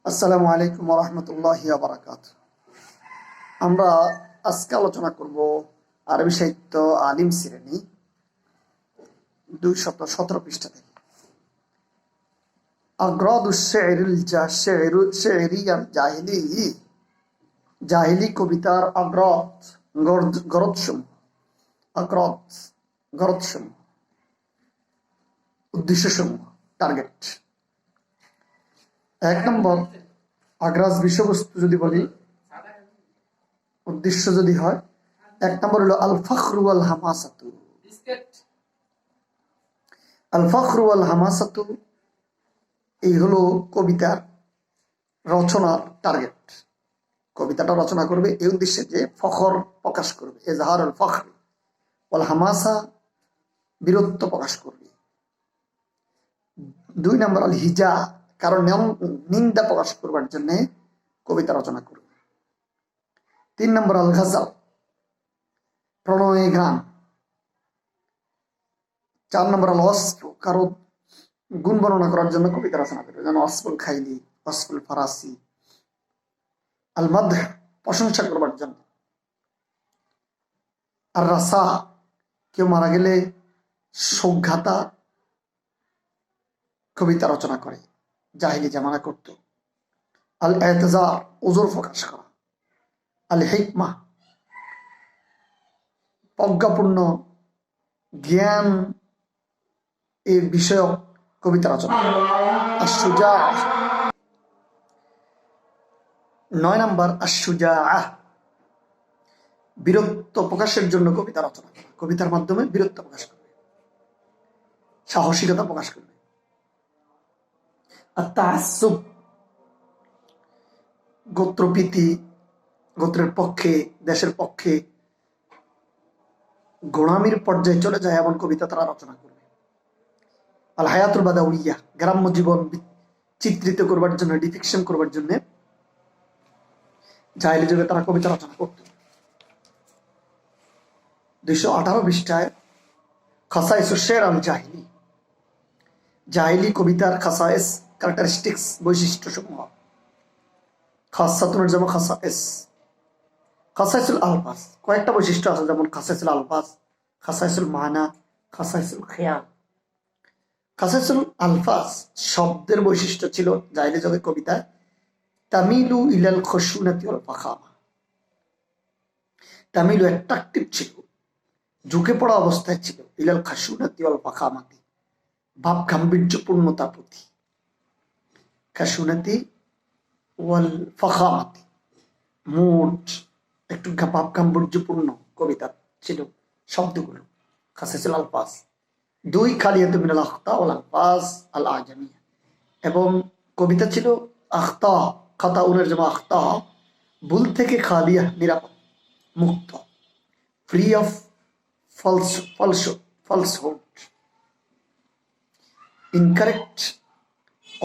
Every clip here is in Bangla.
আসসালামু আলাইকুম রহমতুল্লাহি বারাকাত। আমরা আজকে আলোচনা করব আরবি সাহিত্য আলিম শ্রেণী 217 পৃষ্ঠা থেকে। জাহিলি কবিতার গরদসমূহ, উদ্দেশ্যসমূহ, টার্গেট। 1 নম্বর, আগ্রাজ বিষয়বস্তু যদি বলি, উদ্দেশ্য যদি হয়, 1 নম্বর হলো আল ফখরু ওয়াল হামাসাতু। আল ফখরু ওয়াল হামাসাতু এই হলো কবিতার রচনার টার্গেট। কবিতাটা রচনা করবে এই উদ্দেশ্যে যে ফখর প্রকাশ করবে, এজাহারুল ফখর, ওয়াল হামাসা বীরত্ব প্রকাশ করবে। 2 নম্বর আল হিজা, কারণ নিন্দা প্রকাশ করবার জন্য কবিতা রচনা করবে। 3 নম্বর আল গাজাল, প্রণয় গান। 4 নম্বর আল ওয়াসফ, কারো গুণ বর্ণনা করার জন্য কবিতা রচনা করবে, যেমন ওয়াসফুল খাইলি, ওয়াসফুল ফারাসি। আল মাদহ, প্রশংসা করবার জন্য। আর রাসা, কেউ মারা গেলে শোকগাথা কবিতা রচনা করে, জাহিলি জামানা করত। আল এতেজার, ওজর প্রকাশ করা। আল হিকমা, প্রজ্ঞাপূর্ণ জ্ঞান এর বিষয়ক কবিতা রচনা। আশ-শুজা, 9 নম্বর আশ-শুজাআহ, বীরত্ব প্রকাশের জন্য কবিতা রচনা করা। কবিতার মাধ্যমে বীরত্ব প্রকাশ করবে, সাহসিকতা প্রকাশ করবে। আর তাআসসুব, গোত্রপ্রীতি, গোত্রের পক্ষে, দেশের পক্ষে গোলামির পর্যায়ে চলে যায় এমন কবিতা তারা রচনা করবে। আল হায়াতুল বাদাউইয়া, গ্রাম্য জীবন চিত্রিত করবার জন্য, ডিপিকশন করবার জন্য জাহিলি যুগে তারা কবিতা রচনা করত। 218 পৃষ্ঠায় খাসাইসুশ শের আল জাহিলি, জাহিলি কবিতার খাসাইস, ক্যারেক্টারিস্টিক্স, বৈশিষ্ট্য সমূহ। খাসাতুনের যেমন খাসাইস, খাসাইসুল আলফাজ, কয়েকটা বৈশিষ্ট্য আছে, যেমন খাসাইসুল আলফাজ, খাসাইসুল মানা, খাসাইসুল খেয়াল। খাসাইসুল আলফাজ, শব্দের বৈশিষ্ট্য ছিল জাহিলি যুগের কবিতায় তামিলু ইলাল খুশুনাতি ওয়াল ফাখামা। তামিলু অ্যাট্রাকটিভ ছিল, ঝুঁকে পড়া অবস্থায় ছিল, ইলাল খুশুনাতি ওয়াল ফাখামাতি, ভাব গাম্ভীর্যপূর্ণতার প্রতি। খুশুনাতি ওয়াল ফাখামাতি, মোট একটু ভাব গাম্ভীর্যপূর্ণ কবিতা ছিল শব্দগুলো। খাসাইসুল আলফাজ। 2 খালিয়াতু মিনাল আখতা ওয়াল আলফাজ আল আজামিয়া, এবং কবিতা ছিল আখতা, খাতাউনের যেমন আখতা, ভুল থেকে খালিয়া, নিরাপদ, মুক্ত, ফ্রি অফ ফলসহুড, ইনকারেক্ট,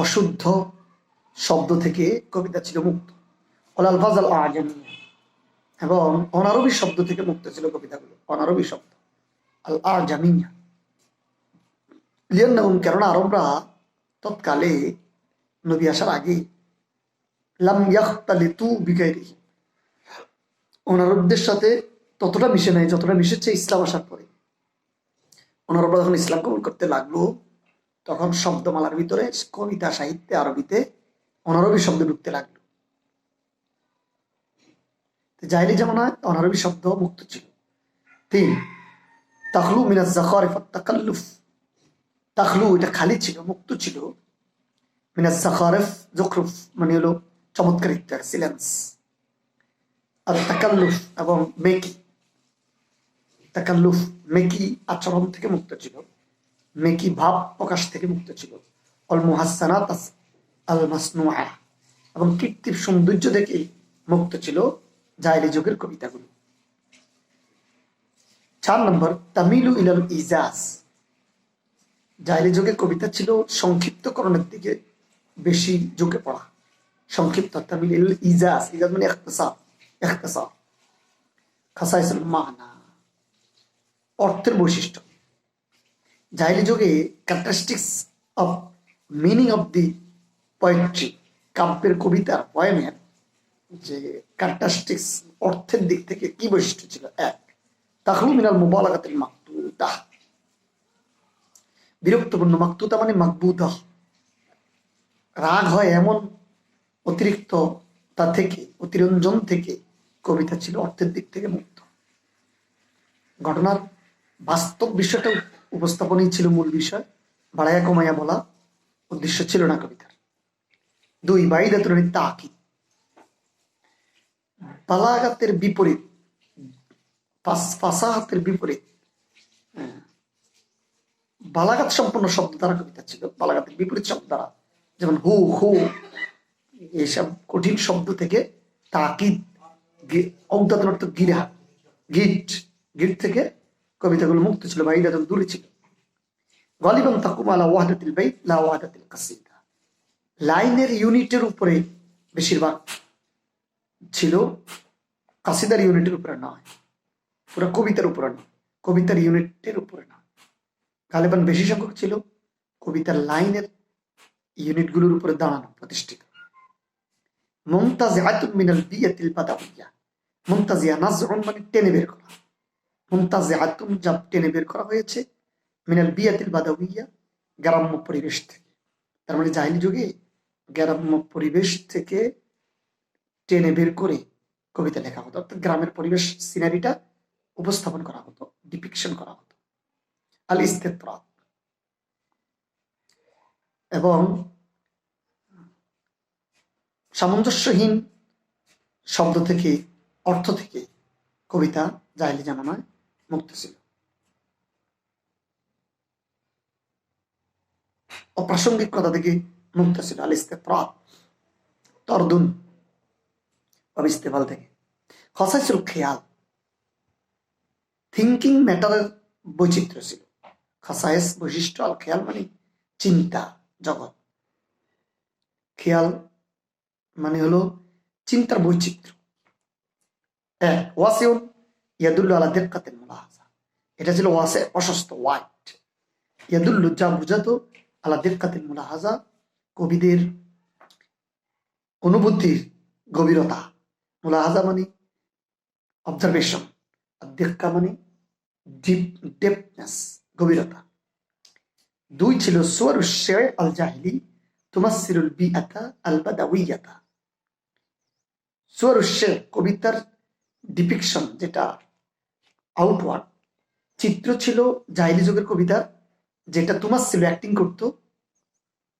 অশুদ্ধ শব্দ থেকে কবিতা ছিল মুক্ত। ওয়াল আলফাজ আল আজামিয়া, এবং অনারবি শব্দ থেকে মুক্ত ছিল কবিতাগুলো, অনারবি শব্দ। আল আজামিয়া লিয়ান্নাহুম, কেননা আরবরা তৎকালে, নবী আসার আগে, লাম ইয়াখতালিতু বিগাইরিহি, অনারবদের সাথে ততটা মিশে নাই যতটা মিশেছে ইসলাম আসার পরে। অনারবরা যখন ইসলাম কবুল করতে লাগলো, তখন শব্দমালার ভিতরে কবিতা সাহিত্যে আরবিতে অনারবি শব্দ ঢুকতে লাগলো। জাহিলি জামানায় অনারবি শব্দ মুক্ত ছিল। 3 তাখলু মিনাজ যাখারিফ ওয়াত তাকাল্লুফ, তাখলু, এটা খালি ছিল, মুক্ত ছিল। মিনাজ যাখারিফ, যুখরুফ মানে হলো চমৎকারিত্ব, এক্সিলেন্স। আর তাকাল্লুফ এবং মেকি, তাকাল্লুফ মেকি আচরণ থেকে মুক্ত ছিল, মেকি ভাব প্রকাশ থেকে মুক্ত ছিল। অল মুহাসসানাত আল মাসনুআ, এবং কৃত্রিম সৌন্দর্য থেকে মুক্ত ছিল জাহিলি যুগের কবিতাগুলো। 4 নম্বর তামিলু ইলাল ইজাজ, জাহিলি যুগের কবিতা ছিল সংক্ষিপ্তকরণের দিকে বেশি ঝুঁকে পড়া, সংক্ষিপ্ত। তামিল ইলাল ইজাজ, ইজাজ মানে ইখতিসার, ইখতিসার। খাসাইসুল মানা, অর্থের বৈশিষ্ট্য। জাহিলি যুগে characteristics of meaning of the poetry, কাব্যের, কবিতার, পয়েমের যে ক্যারেক্টারিস্টিক্স, অর্থের দিক থেকে কি বৈশিষ্ট্য ছিল? এক, তাখলু মিনাল মুবালাগাতিল মাকতুতা, বিরক্তপূর্ণ। মাকতুতা মানে মাকবুদা, রাগ হয় এমন অতিরিক্ততা থেকে, অতিরঞ্জন থেকে কবিতা ছিল অর্থের দিক থেকে মুক্ত। ঘটনার বাস্তব বিষয়টা উপস্থাপনই ছিল মূল বিষয়, বাড়াইয়া কমাইয়া বলা উদ্দেশ্য ছিল না কবিতার। দুই, বাইদাতুল তাকিদ, বালাগাতের বিপরীত, ফাসাহাতের বিপরীত বালাগাত সম্পন্ন শব্দ দ্বারা কবিতা ছিল, বালাগাতের বিপরীত শব্দ দ্বারা, যেমন হু হু এইসব কঠিন শব্দ থেকে তাকিদ, ঔদাতের অর্থ গিরা, গিট, গিট থেকে কবিতাগুলো মুক্ত ছিল, বাইদাতুল দূরে ছিল। গালিবান তাকুম আলা ওয়াহদাতিল বাইত লা ওয়াহদাতিল কাসিদা, লাইনের ইউনিটের উপরে বেশিরভাগ ছিল, কাসিদার ইউনিটের উপরে নয়, পুরো কবিতার উপরে নয়, কবিতার ইউনিটের উপরে নয়। গালিবান বেশি সংখ্যক ছিল কবিতার লাইনের ইউনিটগুলোর উপরে দাঁড়ানো, প্রতিষ্ঠিত। মুমতাজিআতুন মিনাল বিয়াতিল বাদাউইয়া, মুমতাজিয়া নাজউন মানে টেনে বের করা, মুমতাজিআতুন যা টেনে বের করা হয়েছে, মিনাল বিয়াতিল বাদাউইয়া গ্রাম্য পরিবেশ থেকে। তার মানে জাহিলি যুগে গ্রাম্য পরিবেশ থেকে টেনে বের করে কবিতা লেখা হতো, অর্থাৎ গ্রামের পরিবেশ, সিনারিটা উপস্থাপন করা হতো, ডিপিকশন করা হতো। আল ইস্তেতরাত, এবং সামঞ্জস্যহীন শব্দ থেকে, অর্থ থেকে কবিতা জাহিলি জামানায় মুক্ত ছিল। অপ্রাসঙ্গিক কথা থেকে মুক্ত ছিল। আল ইস্তেতরাত, তরদুন ইস্তেফাল থেকে। খসাইসুল খেয়াল, থিঙ্কিং ম্যাটারের বৈচিত্র্য ছিল। খসাইস বৈশিষ্ট্য, আল খেয়াল মানে চিন্তা জগৎ, খেয়াল মানে হলো চিন্তার বৈচিত্র্য। এক, ওয়াসিউন ইয়াদুল্লু আলা দিক্কাতিল মুলাহাজা, এটা ছিল ওয়াসে, প্রশস্ত, ওয়াইড। ইয়াদুল্লু যা বুঝাতো, আলা দিক্কাতিল মুলাহাজা কবিদের অনুভূতির গভীরতা, মুলাহাজা মানে অবজারভেশন, আর দিক্কা মানে ডেপনেস, গভীরতা। দুই ছিল সুয়ারুশ শের আল জাহিলি তুমাসসিলুল বিআতা আল বাদাউইয়াতা, সুয়ারুশ শের কবিতার ডিপিকশন, যেটা আউটওয়ার্ড চিত্র ছিল জাহিলি যুগের কবিতা, যেটা তুমাসসিল অ্যাক্টিং করত,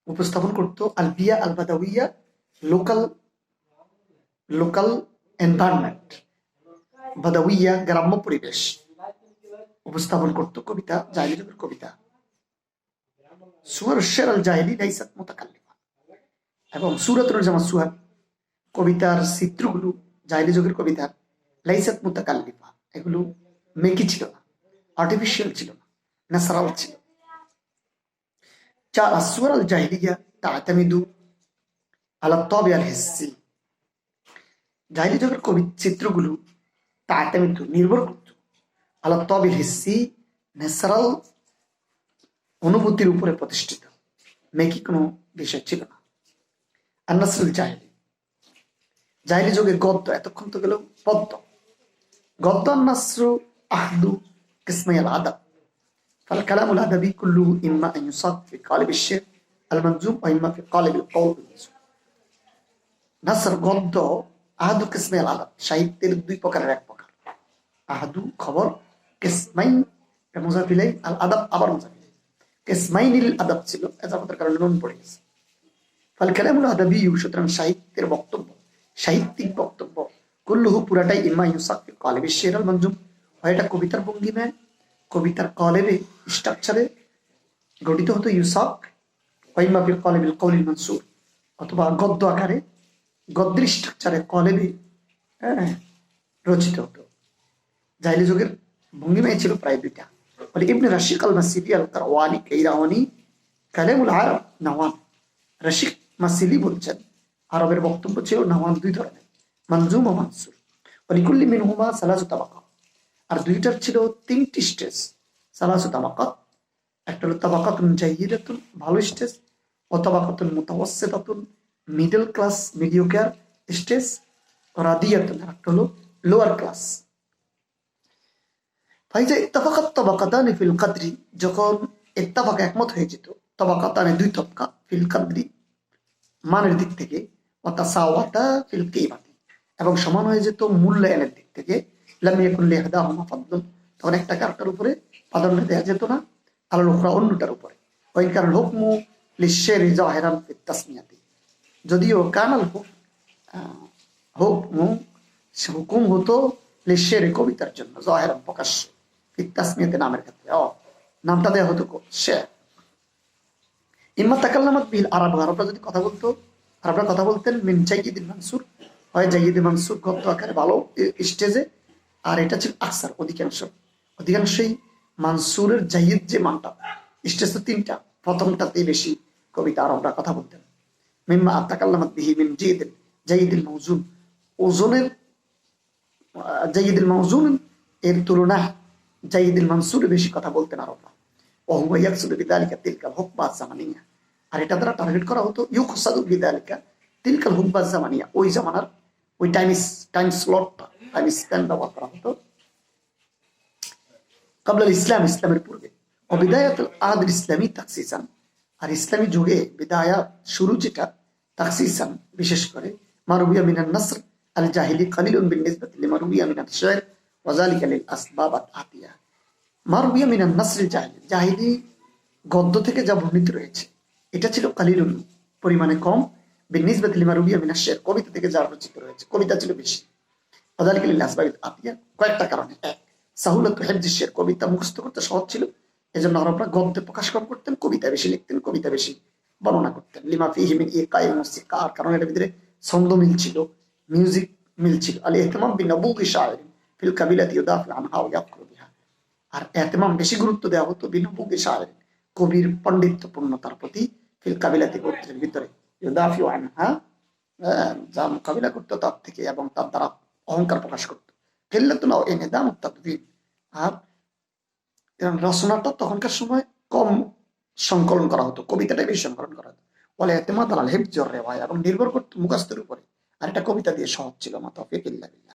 উপস্থাপন করত, আল বিয়া আল বাদাউইয়া লোকাল লোকাল এনভায়রনমেন্ট, বাদাউইয়া গ্রাম্য পরিবেশ উপস্থাপন করত কবিতা, জাহিলি যুগের কবিতা। সুয়ার শের আল জাহিলি লাইসাত মুতাকাল্লিমা, এবং সূরাতুল জামা সুয়ার কবিতার চিত্রগুলো জাহিলি যুগের কবিতার লাইসাত মুতাকাল্লিমা, এগুলো মেকি ছিল না, আর্টিফিশিয়াল ছিল না, ন্যাচারাল ছিল। চার, আসওয়ার আল জাহিলিয়া তাতামিদু আলা তাবি আল হিসসি, জাহিলি যুগের কবি চিত্রগুলো তাতামিদু নির্ভর করত, আলা তাবিল হিসসি ন্যাচারাল অনুভূতির উপরে প্রতিষ্ঠিত, মেকি কোনো বিষয় ছিল না। আর নাসরুল জাহিলি, জাহিলি যুগে গদ্য, এতক্ষণ তো গেল পদ্য, গদ্য আর নাসরু আহদু কিসমাই আল আদাব, ফাল কালামুল আদাবি কুল্লুহু ইম্মা আন ইউসাদ ফি কালিব আশ-শির আল মানজুম ওয়া ইম্মা ফি কালিব আল কওল আল মানজুম। নাসর, গদ্য, আহাদু কিসমাই আল আদাব, সাহিত্যের দুই প্রকারের এক প্রকার। আহাদু খবর, কিসমাইন মুজাফিলাই, আল আদাব আবার মুজাফিলাই, কিসমাইনিল আদাব ছিল, এজাফতের কারণে নুন পড়ে গেছে। ফাল কালামুল আদাবি, সুতরাং সাহিত্যের বক্তব্য, সাহিত্যিক বক্তব্য, কুল্লুহু পুরাটাই, ইম্মা ইউসাক ফি কালিব আশ-শির আল মানজুম, হয় এটা কবিতার ভঙ্গিমায়, কবিতার কলেবে, স্ট্রাকচারে গঠিত হতো ইউসাক, ওয়া ইম্মা ফি কালিব আল কওল আল মানসুর, অথবা গদ্য আকারে, গদ্যের স্ট্রাকচারে, কলেবে রচিত হতো। জাহিলি যুগের ভঙ্গিমায় ছিল প্রায় দুইটা। বলে ইবনে রাশিক আল মাসিলি আল কারওয়ানি কাইরাওয়ানি কালামুল আরব নাওয়ান, রাশিক মাসিলি বলছেন আরবের বক্তব্য ছিল নাওয়ান দুই ধরনের, মানজুম ও মানসুর। ওয়ালিকুল্লি মিনহুমা সালাসু তাবাকাত, আর দুইটার ছিল তিনটি স্টেজ, সালাসু তাবাকাত, একটা হলো তাবাকাতুন জাইয়িদাতুন ভালো স্টেজ, ও তাবাকাতুন মুতাওয়াসসিতাতুন মিডল ক্লাস মিডিওকার স্টেজ, রাদিয়াতুন একটা হলো লোয়ার ক্লাস। ফাইজা ইত্তাফাকাত তাবাকাতানি ফিল কাদরি, যখন ইত্তাফাক একমত হয়ে যেত, তাবাকাতানি দুই তবকা, ফিল কাদরি মানের দিক থেকে, ওয়া তাসাওয়াতা ফিল কিমাতি এবং সমান হয়ে যেত মূল্যায়নের দিক থেকে, লাম ইয়াকুন লিহাদাহুমা ফাদলুন, তখন একটা কারটার উপরে প্রাধান্য দেওয়া যেত না আলাল উখরা অন্যটার উপরে। ওয়াইন কানাল হুকমু লিশ-শি'রি যাহিরান ফিত তাসমিয়াতি, যদিও কানাল হুকমু হুকুম হতো লিশ-শি'রি কবিতার জন্য, যাহিরান প্রকাশ্যে, ফিত তাসমিয়াতি নামের ক্ষেত্রে নামটা দেওয়া হতো শের। ইম্মা তাকাল্লামাত বিল আরব, আরবরা যদি কথা বলতো, আরবরা কথা বলতেন মিন জাইয়িদিল মানসুর, হয় জাইয়িদিল মানসুর গদ্য আকারে ভালো স্টেজে, আর এটা ছিল আকসার অধিকাংশই মানসুরের জাইয়িদ যে মানটা, স্টেজ তো তিনটা, প্রথমটাতেই বেশি কবিতা আরবরা কথা বলতেন। মিম্মা তাকাল্লামাত বিহি মিন জাইয়িদিল মাউজুন, ওজনের জাইয়িদুল মাউজুন এর তুলনায় জাইয়িদুল মানসুর বেশি কথা বলতেন আরবরা। ওহুয়া ইয়াকসুদু বিযালিকা তিলকাল হুকবা জামানিয়া, আর এটা দ্বারা টার্গেট করা হতো ইউকসাদু বিযালিকা তিলকাল হুকবা জামানিয়া, ওই জামানার ওই টাইম স্লটটা, টাইম স্প্যান ব্যবহার করা হতো কাবলাল ইসলাম, ইসলামের পূর্বে। ও বিদায়াতুল আহদিল ইসলামী তাকসিসান, আর ইসলামী যুগে বিদায়া শুরু যেটা, তাকসিসান বিশেষ করে, মারুবিয়া মিনান নাসর আল জাহিলি কালিলুন বিনিসবাতি লিমারুবিয়া মিনান শি'r ওয়া যালিকা লিল আসবাব আতিয়া। মারুবিয়া মিনান নাসরিল জাহিলি, জাহিলি গদ্য থেকে যা বর্ণিত রয়েছে এটা ছিল কালিলুন পরিমাণে কম, বিনিসবাতি লিমারুবিয়া মিনাশ শি'r কবিতা থেকে যা রচিত রয়েছে কবিতা ছিল বেশি। ওয়া যালিকা লিল আসবাব আতিয়া, কয়েকটা কারণে। এক, সাহুলাতু হিফজিশ শি'r, কবিতা মুখস্থ করতে সহজ ছিল, এজন্য আরবরা গদ্যে প্রকাশ কম করতেন, কবিতা বেশি লিখতেন, কবিতা বেশি বর্ণনা করতেন। লিমা ফিহি মিন ইকাই মুসিকা, আর কারণ এর ভিতরে ছন্দ মিল ছিল, মিউজিক মিল ছিল। আল ইহতিমাম বিনবুগি শায়রিন ফিল কাবিলাতি ইউদাফি আনহা ওয়া ইয়াফখুরু বিহা, আর এহতিমাম বেশি গুরুত্ব দেওয়া হতো বিনবুগি শায়রিন কবির পাণ্ডিত্যপূর্ণতার প্রতি, ফিল কাবিলাতি গোত্রের ভিতরে, ইউদাফি আনহা যা মোকাবিলা করতো তার থেকে এবং তার দ্বারা অহংকার প্রকাশ করতো। কিল্লাতুন আও ইনহিদাম তাদবির, আর রচনাটা তখনকার সময় কম সংকলন করা হতো, কবিতাটাই বেশি সংকলন করা হতো। বলে এতেমাদ আল হিফজ ওয়ার রিওয়ায়া, এবং নির্ভর করতো মুখস্থের উপরে, আর এটা কবিতা দিয়ে সহজ ছিল। মা তাওফীক ইল্লা বিল্লাহ।